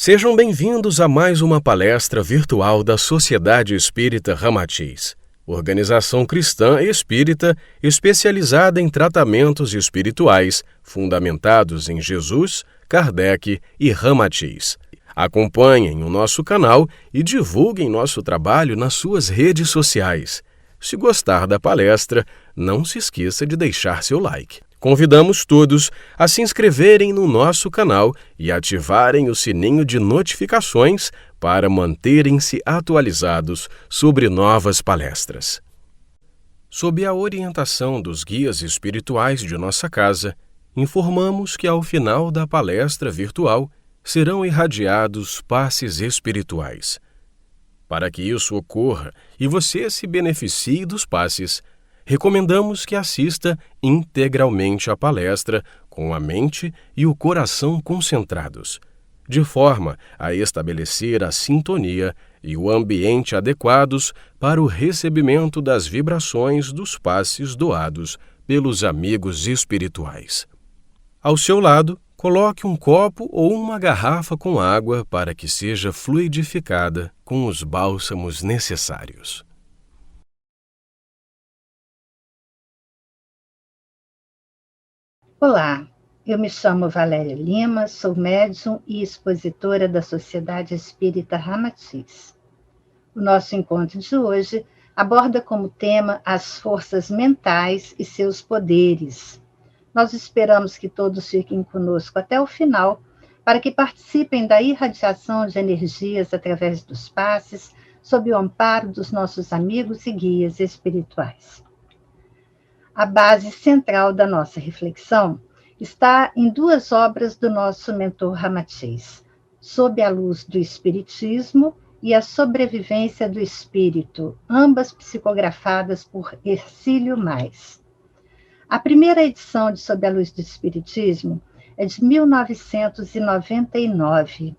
Sejam bem-vindos a mais uma palestra virtual da Sociedade Espírita Ramatiz, organização cristã espírita especializada em tratamentos espirituais fundamentados em Jesus, Kardec e Ramatiz. Acompanhem o nosso canal e divulguem nosso trabalho nas suas redes sociais. Se gostar da palestra, não se esqueça de deixar seu like. Convidamos todos a se inscreverem no nosso canal e ativarem o sininho de notificações para manterem-se atualizados sobre novas palestras. Sob a orientação dos guias espirituais de nossa casa, informamos que ao final da palestra virtual serão irradiados passes espirituais. Para que isso ocorra e você se beneficie dos passes, recomendamos que assista integralmente à palestra com a mente e o coração concentrados, de forma a estabelecer a sintonia e o ambiente adequados para o recebimento das vibrações dos passes doados pelos amigos espirituais. Ao seu lado, coloque um copo ou uma garrafa com água para que seja fluidificada com os bálsamos necessários. Olá, eu me chamo Valéria Lima, sou médium e expositora da Sociedade Espírita Ramatiz. O nosso encontro de hoje aborda como tema as forças mentais e seus poderes. Nós esperamos que todos fiquem conosco até o final, para que participem da irradiação de energias através dos passes, sob o amparo dos nossos amigos e guias espirituais. A base central da nossa reflexão está em duas obras do nosso mentor Ramatiz, Sob a Luz do Espiritismo e A Sobrevivência do Espírito, ambas psicografadas por Hercílio Mais. A primeira edição de Sob a Luz do Espiritismo é de 1999.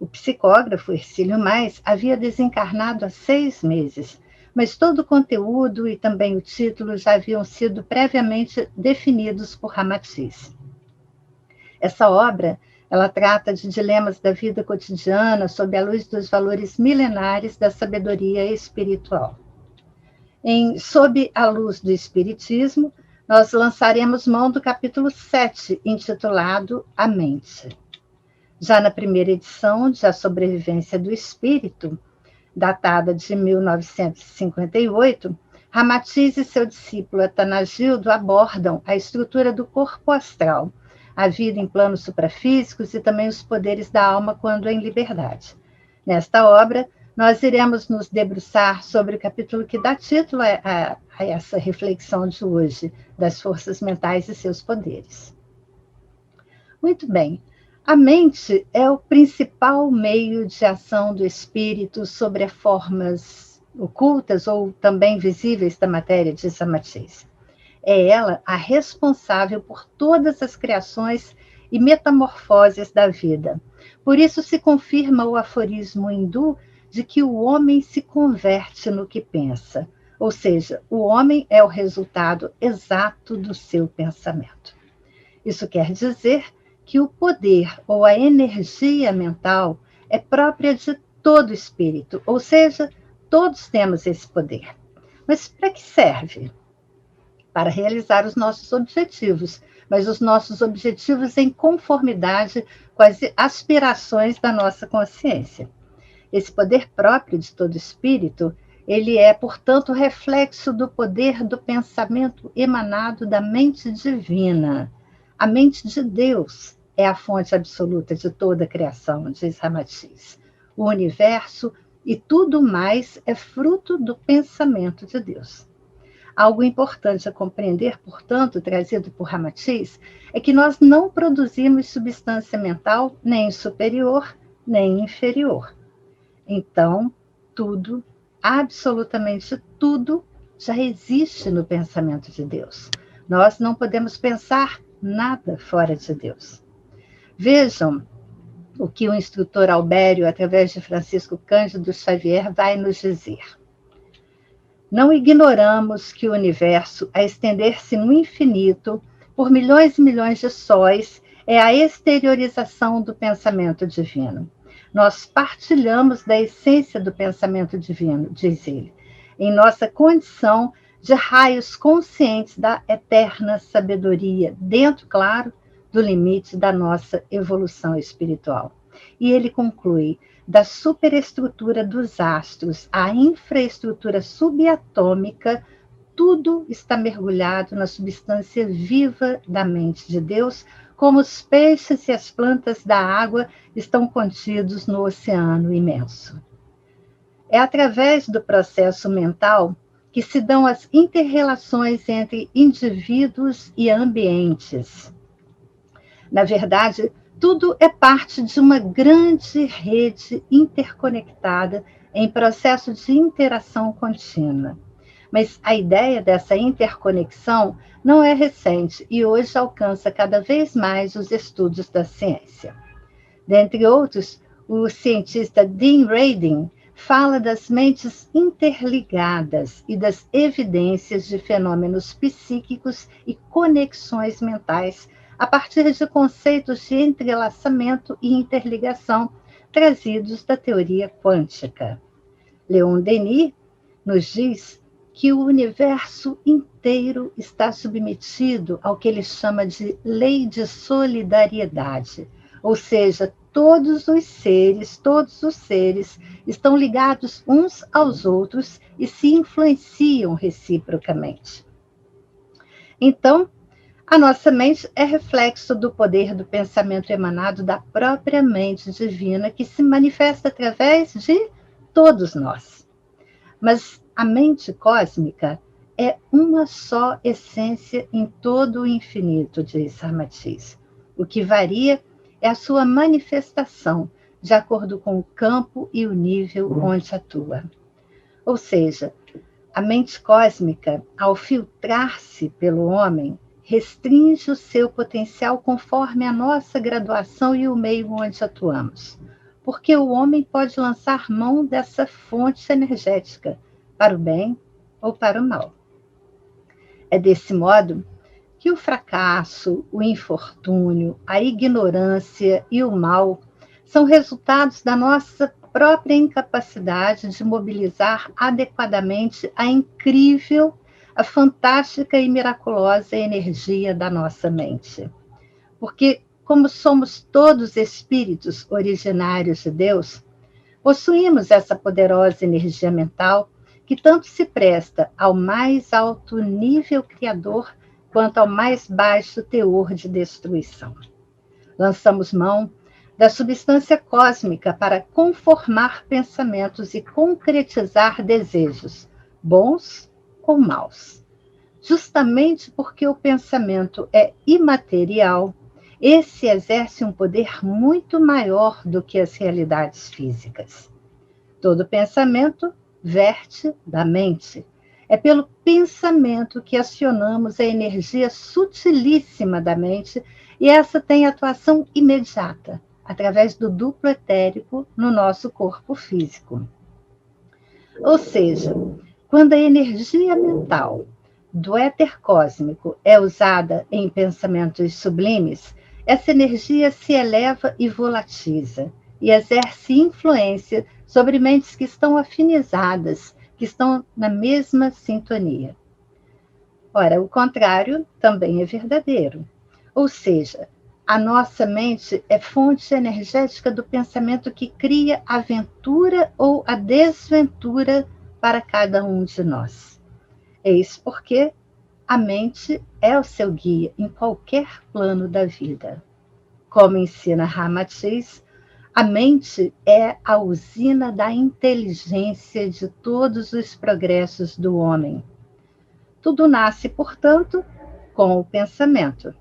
O psicógrafo Hercílio Mais havia desencarnado há 6 meses, mas todo o conteúdo e também o título já haviam sido previamente definidos por Ramatiz. Essa obra, ela trata de dilemas da vida cotidiana sob a luz dos valores milenares da sabedoria espiritual. Sob a Luz do Espiritismo, nós lançaremos mão do capítulo 7, intitulado A Mente. Já na primeira edição de A Sobrevivência do Espírito, datada de 1958, Ramatiz e seu discípulo Atanagildo abordam a estrutura do corpo astral, a vida em planos suprafísicos e também os poderes da alma quando em liberdade. Nesta obra, nós iremos nos debruçar sobre o capítulo que dá título a essa reflexão de hoje, das forças mentais e seus poderes. Muito bem. A mente é o principal meio de ação do espírito sobre as formas ocultas ou também visíveis da matéria, diz Ramatiz. É ela a responsável por todas as criações e metamorfoses da vida. Por isso se confirma o aforismo hindu de que o homem se converte no que pensa, ou seja, o homem é o resultado exato do seu pensamento. Isso quer dizer que o poder ou a energia mental é própria de todo espírito, ou seja, todos temos esse poder. Mas para que serve? Para realizar os nossos objetivos, mas os nossos objetivos em conformidade com as aspirações da nossa consciência. Esse poder próprio de todo espírito, ele é, portanto, reflexo do poder do pensamento emanado da mente divina. A mente de Deus é a fonte absoluta de toda a criação, diz Ramatiz. O universo e tudo mais é fruto do pensamento de Deus. Algo importante a compreender, portanto, trazido por Ramatiz, é que nós não produzimos substância mental nem superior, nem inferior. Então, tudo, absolutamente tudo, já existe no pensamento de Deus. Nós não podemos pensar nada fora de Deus. Vejam o que o instrutor Albério, através de Francisco Cândido Xavier, vai nos dizer. Não ignoramos que o universo, a estender-se no infinito, por milhões e milhões de sóis, é a exteriorização do pensamento divino. Nós partilhamos da essência do pensamento divino, diz ele, em nossa condição de raios conscientes da eterna sabedoria, dentro, claro, do limite da nossa evolução espiritual. E ele conclui, da superestrutura dos astros à infraestrutura subatômica, tudo está mergulhado na substância viva da mente de Deus, como os peixes e as plantas da água estão contidos no oceano imenso. É através do processo mental que se dão as inter-relações entre indivíduos e ambientes. Na verdade, tudo é parte de uma grande rede interconectada em processo de interação contínua. Mas a ideia dessa interconexão não é recente e hoje alcança cada vez mais os estudos da ciência. Dentre outros, o cientista Dean Radin fala das mentes interligadas e das evidências de fenômenos psíquicos e conexões mentais a partir de conceitos de entrelaçamento e interligação trazidos da teoria quântica. Leon Denis nos diz que o universo inteiro está submetido ao que ele chama de lei de solidariedade, ou seja, todos os seres estão ligados uns aos outros e se influenciam reciprocamente. Então, a nossa mente é reflexo do poder do pensamento emanado da própria mente divina, que se manifesta através de todos nós. Mas a mente cósmica é uma só essência em todo o infinito, diz Ramatiz. O que varia é a sua manifestação, de acordo com o campo e o nível onde atua. Ou seja, a mente cósmica, ao filtrar-se pelo homem, restringe o seu potencial conforme a nossa graduação e o meio onde atuamos. Porque o homem pode lançar mão dessa fonte energética, para o bem ou para o mal. É desse modo que o fracasso, o infortúnio, a ignorância e o mal são resultados da nossa própria incapacidade de mobilizar adequadamente a incrível, a fantástica e miraculosa energia da nossa mente. Porque, como somos todos espíritos originários de Deus, possuímos essa poderosa energia mental que tanto se presta ao mais alto nível criador quanto ao mais baixo teor de destruição. Lançamos mão da substância cósmica para conformar pensamentos e concretizar desejos, bons ou maus. Justamente porque o pensamento é imaterial, esse exerce um poder muito maior do que as realidades físicas. Todo pensamento verte da mente. É pelo pensamento que acionamos a energia sutilíssima da mente e essa tem atuação imediata, através do duplo etérico no nosso corpo físico. Ou seja, quando a energia mental do éter cósmico é usada em pensamentos sublimes, essa energia se eleva e volatiza e exerce influência sobre mentes que estão afinizadas, que estão na mesma sintonia. Ora, o contrário também é verdadeiro. Ou seja, a nossa mente é fonte energética do pensamento que cria a ventura ou a desventura para cada um de nós. Eis porque a mente é o seu guia em qualquer plano da vida. Como ensina Ramatiz, a mente é a usina da inteligência de todos os progressos do homem. Tudo nasce, portanto, com o pensamento.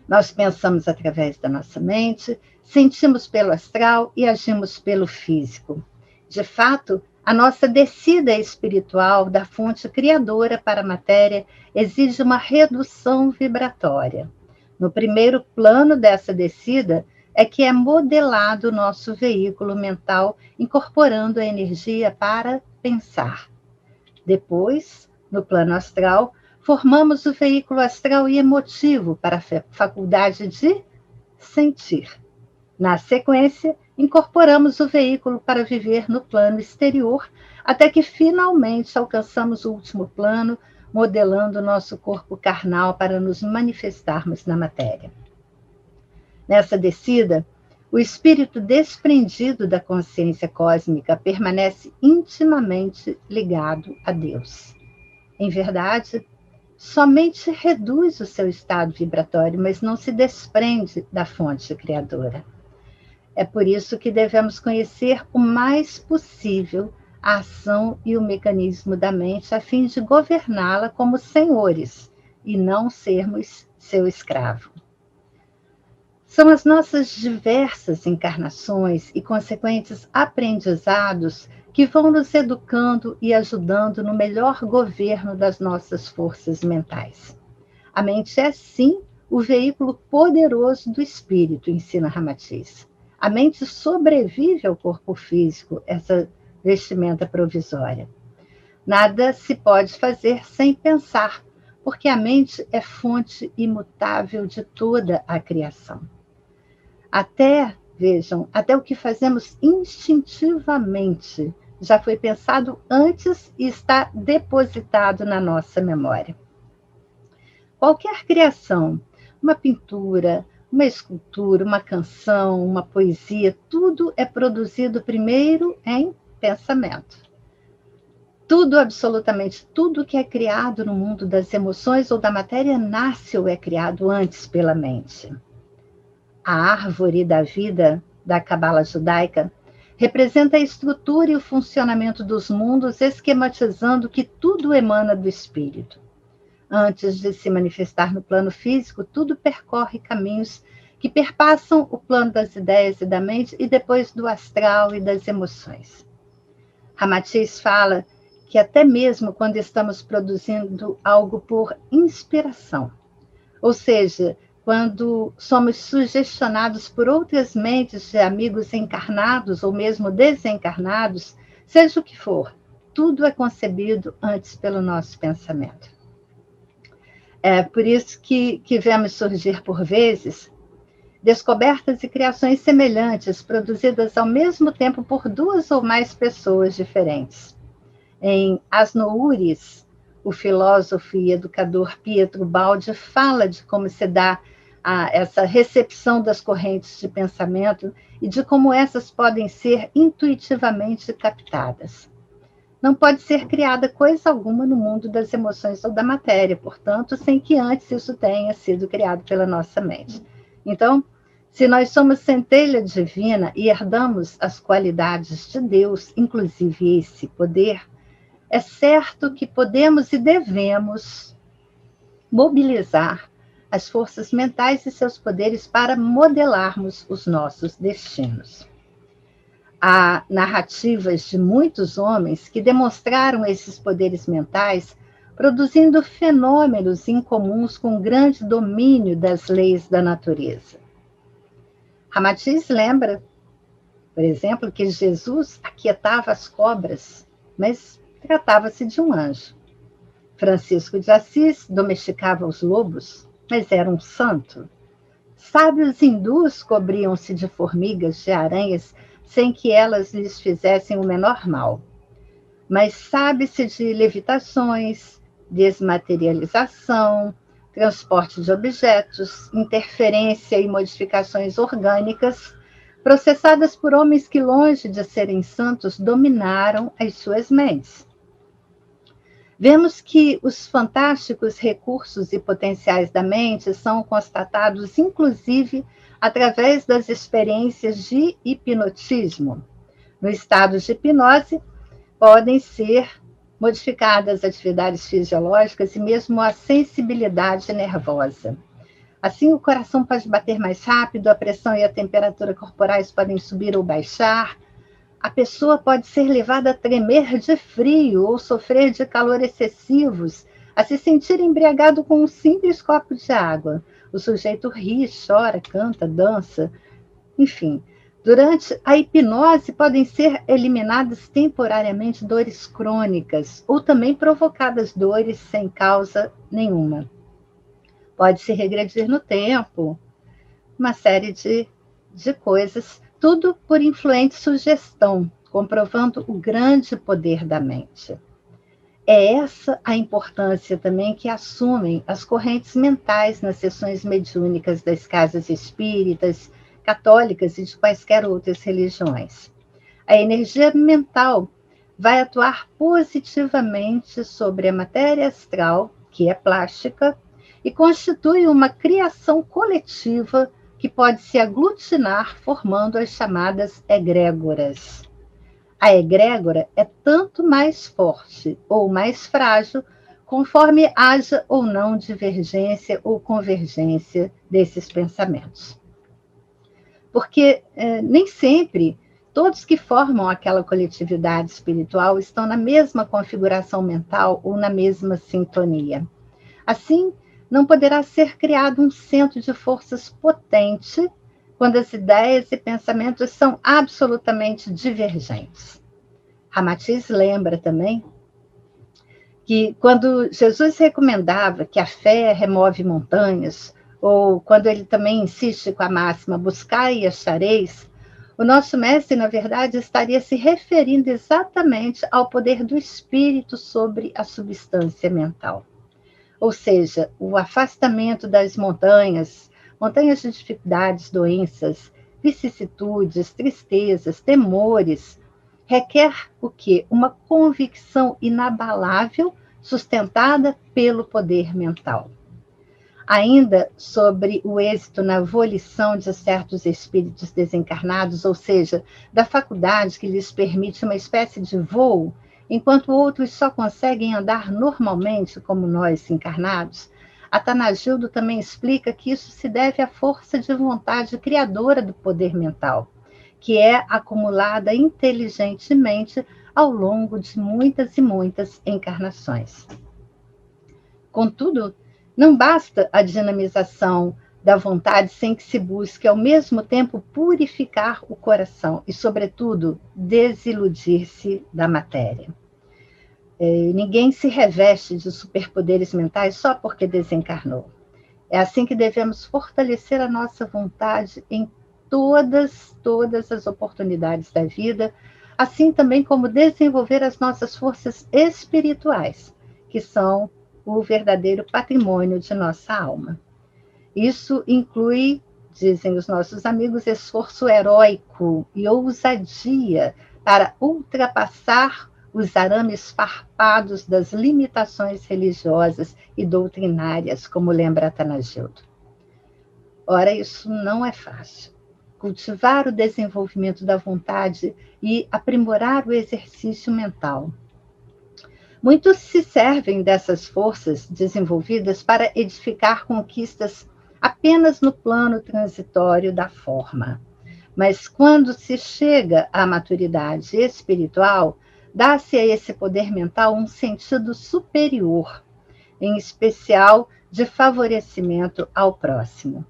Nós pensamos através da nossa mente, sentimos pelo astral e agimos pelo físico. De fato, a nossa descida espiritual da fonte criadora para a matéria exige uma redução vibratória. No primeiro plano dessa descida é que é modelado o nosso veículo mental, incorporando a energia para pensar. Depois, no plano astral, formamos o veículo astral e emotivo para a faculdade de sentir. Na sequência, incorporamos o veículo para viver no plano exterior, até que finalmente alcançamos o último plano, modelando nosso corpo carnal para nos manifestarmos na matéria. Nessa descida, o espírito desprendido da consciência cósmica permanece intimamente ligado a Deus. Em verdade, somente reduz o seu estado vibratório, mas não se desprende da fonte criadora. É por isso que devemos conhecer o mais possível a ação e o mecanismo da mente, a fim de governá-la como senhores e não sermos seu escravo. São as nossas diversas encarnações e consequentes aprendizados que vão nos educando e ajudando no melhor governo das nossas forças mentais. A mente é, sim, o veículo poderoso do espírito, ensina Ramatiz. A mente sobrevive ao corpo físico, essa vestimenta provisória. Nada se pode fazer sem pensar, porque a mente é fonte imutável de toda a criação. Vejam, até o que fazemos instintivamente já foi pensado antes e está depositado na nossa memória. Qualquer criação, uma pintura, uma escultura, uma canção, uma poesia, tudo é produzido primeiro em pensamento. Tudo, absolutamente tudo que é criado no mundo das emoções ou da matéria nasce ou é criado antes pela mente. A árvore da vida da cabala judaica representa a estrutura e o funcionamento dos mundos, esquematizando que tudo emana do espírito. Antes de se manifestar no plano físico, tudo percorre caminhos que perpassam o plano das ideias e da mente e depois do astral e das emoções. Ramatiz fala que até mesmo quando estamos produzindo algo por inspiração, ou seja, quando somos sugestionados por outras mentes de amigos encarnados ou mesmo desencarnados, seja o que for, tudo é concebido antes pelo nosso pensamento. É por isso que vemos surgir, por vezes, descobertas e criações semelhantes, produzidas ao mesmo tempo por duas ou mais pessoas diferentes. Em Asnouris, o filósofo e educador Pietro Baldi fala de como se dá essa recepção das correntes de pensamento e de como essas podem ser intuitivamente captadas. Não pode ser criada coisa alguma no mundo das emoções ou da matéria, portanto, sem que antes isso tenha sido criado pela nossa mente. Então, se nós somos centelha divina e herdamos as qualidades de Deus, inclusive esse poder, é certo que podemos e devemos mobilizar as forças mentais e seus poderes para modelarmos os nossos destinos. Há narrativas de muitos homens que demonstraram esses poderes mentais, produzindo fenômenos incomuns com grande domínio das leis da natureza. Ramatiz lembra, por exemplo, que Jesus aquietava as cobras, mas tratava-se de um anjo. Francisco de Assis domesticava os lobos, mas era um santo. Sábios hindus cobriam-se de formigas, de aranhas, sem que elas lhes fizessem o menor mal. Mas sabe-se de levitações, desmaterialização, transporte de objetos, interferência e modificações orgânicas, processadas por homens que, longe de serem santos, dominaram as suas mentes. Vemos que os fantásticos recursos e potenciais da mente são constatados, inclusive, através das experiências de hipnotismo. No estado de hipnose, podem ser modificadas atividades fisiológicas e mesmo a sensibilidade nervosa. Assim, o coração pode bater mais rápido, a pressão e a temperatura corporais podem subir ou baixar, a pessoa pode ser levada a tremer de frio ou sofrer de calor excessivos, a se sentir embriagado com um simples copo de água. O sujeito ri, chora, canta, dança, enfim. Durante a hipnose podem ser eliminadas temporariamente dores crônicas ou também provocadas dores sem causa nenhuma. Pode-se regredir no tempo, uma série de coisas Tudo por influente sugestão, comprovando o grande poder da mente. É essa a importância também que assumem as correntes mentais nas sessões mediúnicas das casas espíritas, católicas e de quaisquer outras religiões. A energia mental vai atuar positivamente sobre a matéria astral, que é plástica, e constitui uma criação coletiva que pode se aglutinar formando as chamadas egrégoras. A egrégora é tanto mais forte ou mais frágil conforme haja ou não divergência ou convergência desses pensamentos. Porque nem sempre todos que formam aquela coletividade espiritual estão na mesma configuração mental ou na mesma sintonia. Assim, não poderá ser criado um centro de forças potente quando as ideias e pensamentos são absolutamente divergentes. Ramatiz lembra também que quando Jesus recomendava que a fé remove montanhas, ou quando ele também insiste com a máxima buscai e achareis, o nosso mestre, na verdade, estaria se referindo exatamente ao poder do espírito sobre a substância mental. Ou seja, o afastamento das montanhas, montanhas de dificuldades, doenças, vicissitudes, tristezas, temores, requer o quê? Uma convicção inabalável, sustentada pelo poder mental. Ainda sobre o êxito na volição de certos espíritos desencarnados, ou seja, da faculdade que lhes permite uma espécie de voo, enquanto outros só conseguem andar normalmente, como nós encarnados, Atanagildo também explica que isso se deve à força de vontade criadora do poder mental, que é acumulada inteligentemente ao longo de muitas e muitas encarnações. Contudo, não basta a dinamização da vontade sem que se busque, ao mesmo tempo, purificar o coração e, sobretudo, desiludir-se da matéria. Ninguém se reveste de superpoderes mentais só porque desencarnou. É assim que devemos fortalecer a nossa vontade em todas as oportunidades da vida, assim também como desenvolver as nossas forças espirituais, que são o verdadeiro patrimônio de nossa alma. Isso inclui, dizem os nossos amigos, esforço heróico e ousadia para ultrapassar os arames farpados das limitações religiosas e doutrinárias, como lembra Atanagildo. Ora, isso não é fácil. Cultivar o desenvolvimento da vontade e aprimorar o exercício mental. Muitos se servem dessas forças desenvolvidas para edificar conquistas apenas no plano transitório da forma. Mas quando se chega à maturidade espiritual, dá-se a esse poder mental um sentido superior, em especial de favorecimento ao próximo.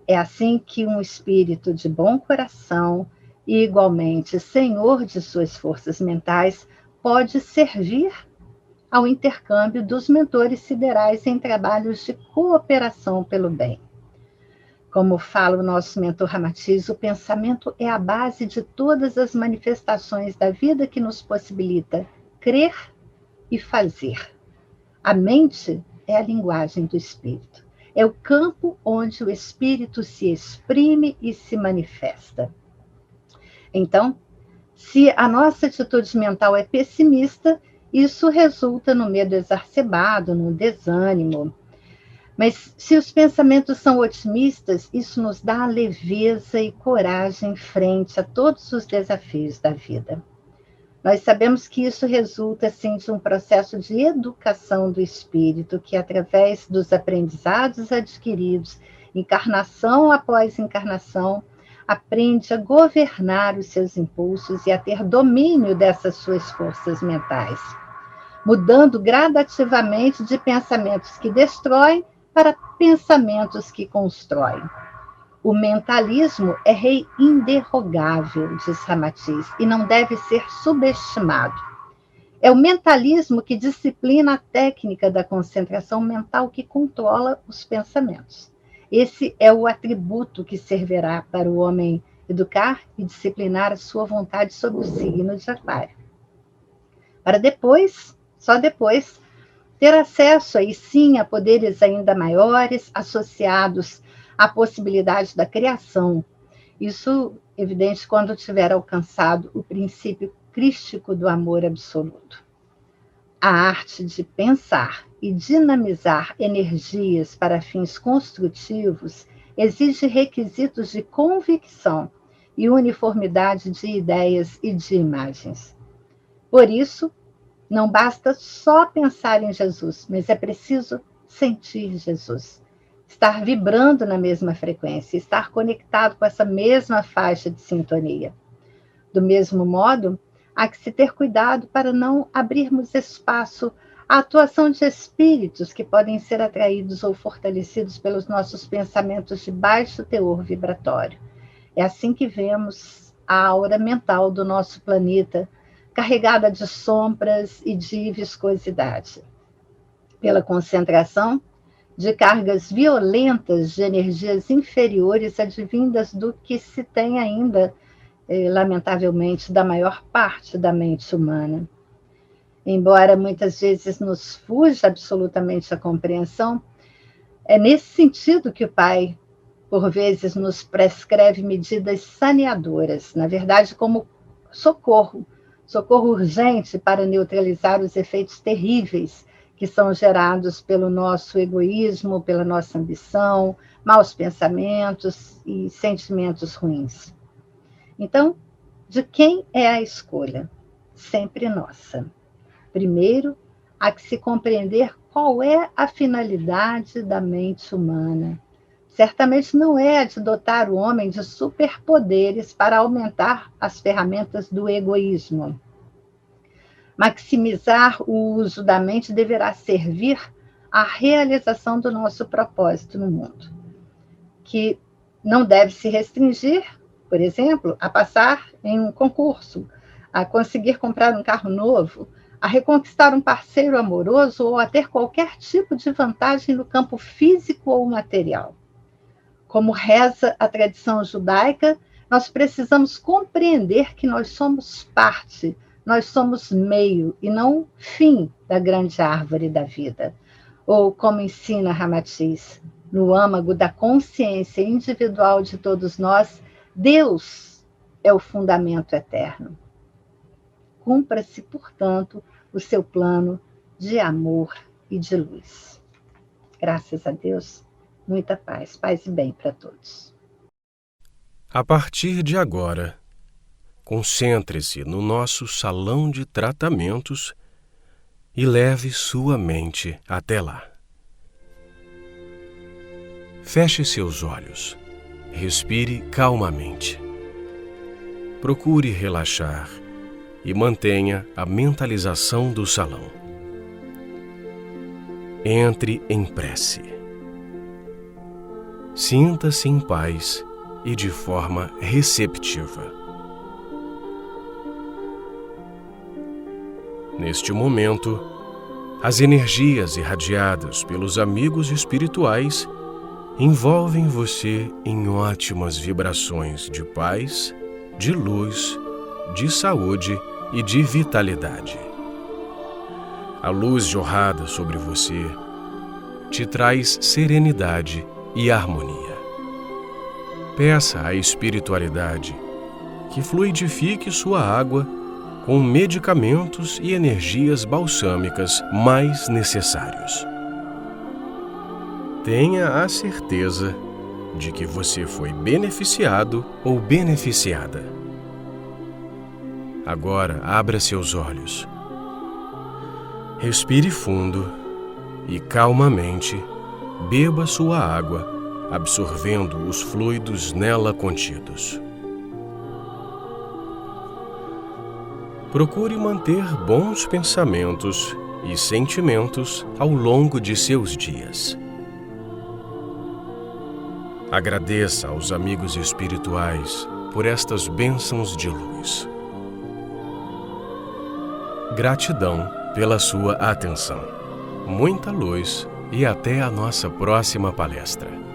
É assim que um espírito de bom coração e igualmente senhor de suas forças mentais pode servir ao intercâmbio dos mentores siderais em trabalhos de cooperação pelo bem. Como fala o nosso mentor Ramatiz, o pensamento é a base de todas as manifestações da vida que nos possibilita crer e fazer. A mente é a linguagem do espírito. É o campo onde o espírito se exprime e se manifesta. Então, se a nossa atitude mental é pessimista, isso resulta no medo exacerbado, no desânimo. Mas se os pensamentos são otimistas, isso nos dá leveza e coragem frente a todos os desafios da vida. Nós sabemos que isso resulta, sim, de um processo de educação do espírito, que através dos aprendizados adquiridos, encarnação após encarnação, aprende a governar os seus impulsos e a ter domínio dessas suas forças mentais, mudando gradativamente de pensamentos que destroem para pensamentos que constroem. O mentalismo é rei inderrogável, diz Ramatiz, e não deve ser subestimado. É o mentalismo que disciplina a técnica da concentração mental que controla os pensamentos. Esse é o atributo que servirá para o homem educar e disciplinar a sua vontade sob o signo de Aquário. Para depois, só depois, ter acesso aí sim a poderes ainda maiores associados à possibilidade da criação. Isso, evidente, quando tiver alcançado o princípio crístico do amor absoluto. A arte de pensar e dinamizar energias para fins construtivos exige requisitos de convicção e uniformidade de ideias e de imagens. Por isso, não basta só pensar em Jesus, mas é preciso sentir Jesus, estar vibrando na mesma frequência, estar conectado com essa mesma faixa de sintonia. Do mesmo modo, há que se ter cuidado para não abrirmos espaço à atuação de espíritos que podem ser atraídos ou fortalecidos pelos nossos pensamentos de baixo teor vibratório. É assim que vemos a aura mental do nosso planeta, carregada de sombras e de viscosidade. Pela concentração de cargas violentas de energias inferiores advindas do que se tem ainda, lamentavelmente, da maior parte da mente humana. Embora muitas vezes nos fuja absolutamente a compreensão, é nesse sentido que o Pai, por vezes, nos prescreve medidas saneadoras, na verdade, como socorro urgente para neutralizar os efeitos terríveis que são gerados pelo nosso egoísmo, pela nossa ambição, maus pensamentos e sentimentos ruins. Então, de quem é a escolha? Sempre nossa. Primeiro, há que se compreender qual é a finalidade da mente humana. Certamente não é a de dotar o homem de superpoderes para aumentar as ferramentas do egoísmo. Maximizar o uso da mente deverá servir à realização do nosso propósito no mundo, que não deve se restringir, por exemplo, a passar em um concurso, a conseguir comprar um carro novo, a reconquistar um parceiro amoroso ou a ter qualquer tipo de vantagem no campo físico ou material. Como reza a tradição judaica, nós precisamos compreender que nós somos parte, nós somos meio e não fim da grande árvore da vida. Ou, como ensina Ramatiz, no âmago da consciência individual de todos nós, Deus é o fundamento eterno. Cumpra-se, portanto, o seu plano de amor e de luz. Graças a Deus, muita paz e bem para todos. A partir de agora, concentre-se no nosso salão de tratamentos e leve sua mente até lá. Feche seus olhos, respire calmamente. Procure relaxar e mantenha a mentalização do salão. Entre em prece. Sinta-se em paz e de forma receptiva. Neste momento, as energias irradiadas pelos amigos espirituais envolvem você em ótimas vibrações de paz, de luz, de saúde e de vitalidade. A luz jorrada sobre você te traz serenidade e harmonia. Peça à espiritualidade que fluidifique sua água com medicamentos e energias balsâmicas mais necessários. Tenha a certeza de que você foi beneficiado ou beneficiada. Agora abra seus olhos. Respire fundo e calmamente beba sua água, absorvendo os fluidos nela contidos. Procure manter bons pensamentos e sentimentos ao longo de seus dias. Agradeça aos amigos espirituais por estas bênçãos de luz. Gratidão pela sua atenção. Muita luz e até a nossa próxima palestra.